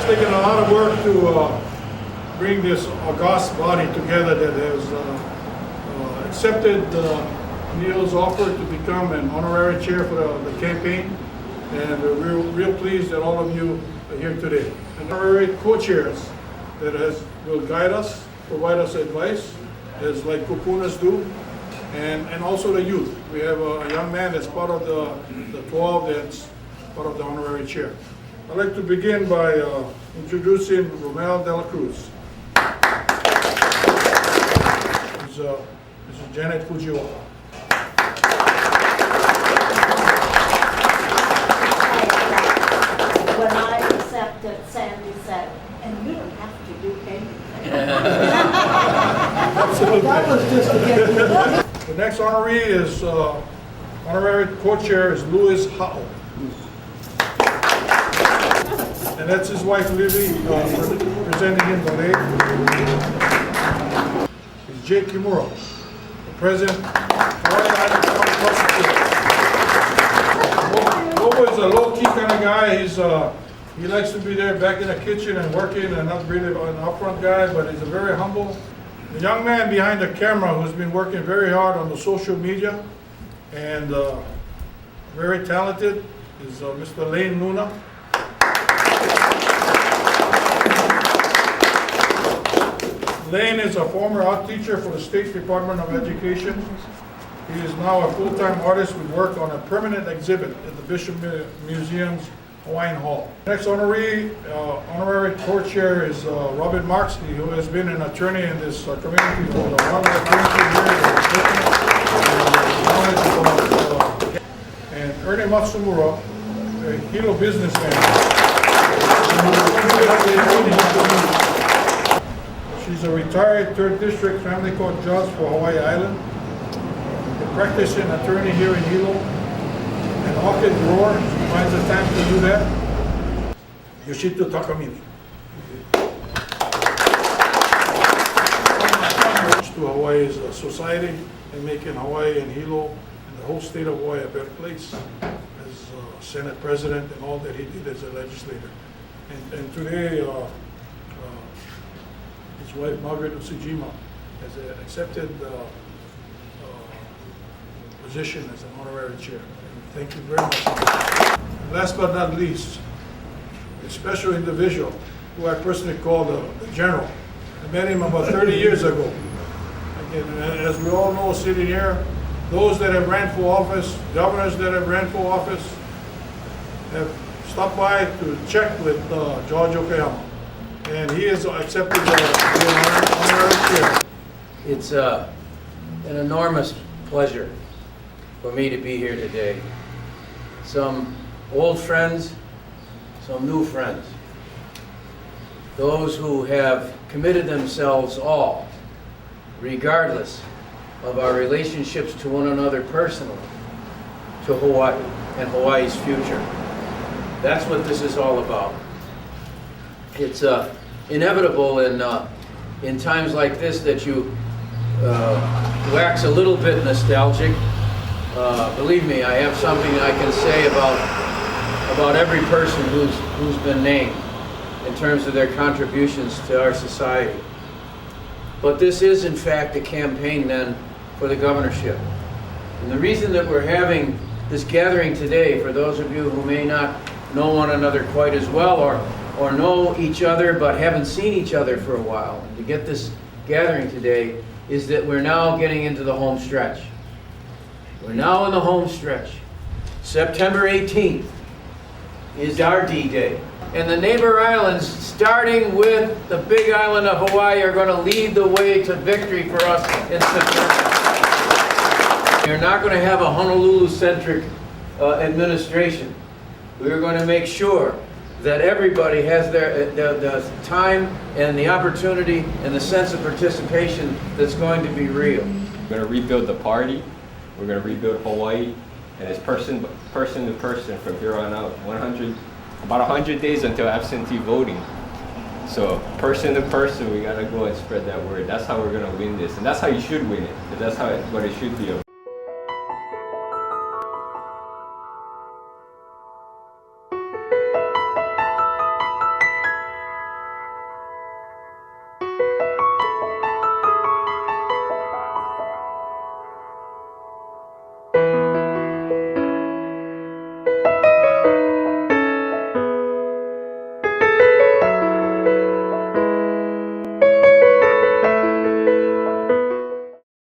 taken a lot of work to bring this august body together that has accepted Neil's offer to become an honorary chair for the campaign. And we're real pleased that all of you are here today. And honorary co-chairs that will guide us, provide us advice, as like Kupunas do, and also the youth. We have a young man that's part of the 12 that's part of the honorary chair. I'd like to begin by introducing Romel de la Cruz. This is Janet Fujiwara. When I accepted, Sandy said, and you don't have to do anything. That was just to get the next honoree is honorary co-chair is Louis Hilo. And that's his wife Livy, presenting him today. Is Jake Kimura, the president. Lobo is a low-key kind of guy. He likes to be there back in the kitchen and working, and not really an upfront guy, but he's a very humble. The young man behind the camera who's been working very hard on the social media and very talented is Mr. Lane Luna. Lane is a former art teacher for the State Department of Education. He is now a full-time artist with work on a permanent exhibit at the Bishop Museum's Hawaiian Hall. Next honorary co-chair is Robert Marksky, who has been an attorney in this community for the 122 years. And Ernie Matsumura, a Hilo businessman. She's a retired 3rd District Family Court judge for Hawaii Island, a practicing attorney here in Hilo, an orchid grower. She finds the time to do that. Yoshito Takamine. To Hawaii's society and making Hawaii and Hilo and the whole state of Hawaii a better place as Senate President and all that he did as a legislator. And today, his wife Margaret Usujima has accepted the position as an honorary chair. Thank you very much. Last but not least, a special individual who I personally call the General. I met him about 30 years ago. Again, as we all know, sitting here, those that have ran for office, governors that have ran for office, have stopped by to check with George Okayama. And he has accepted the honorary chair. It's an enormous pleasure for me to be here today. Some old friends, some new friends. Those who have committed themselves all, regardless of our relationships to one another personally, to Hawaii and Hawaii's future. That's what this is all about. It's inevitable in times like this that you wax a little bit nostalgic. Believe me, I have something I can say about every person who's been named in terms of their contributions to our society. But this is in fact a campaign then for the governorship. And the reason that we're having this gathering today, for those of you who may not know one another quite as well or know each other but haven't seen each other for a while, to get this gathering today is that we're now getting into the home stretch. We're now in the home stretch. September 18th is our D-Day. And the neighbor islands, starting with the big island of Hawaii, are going to lead the way to victory for us in September. You're not going to have a Honolulu-centric administration. We're going to make sure that everybody has the time and the opportunity and the sense of participation that's going to be real. We're going to rebuild the party. We're going to rebuild Hawaii, and it's person to person from here on out. About 100 days until absentee voting. So person to person, we got to go and spread that word. That's how we're going to win this, and that's how you should win it, because that's what it should be about.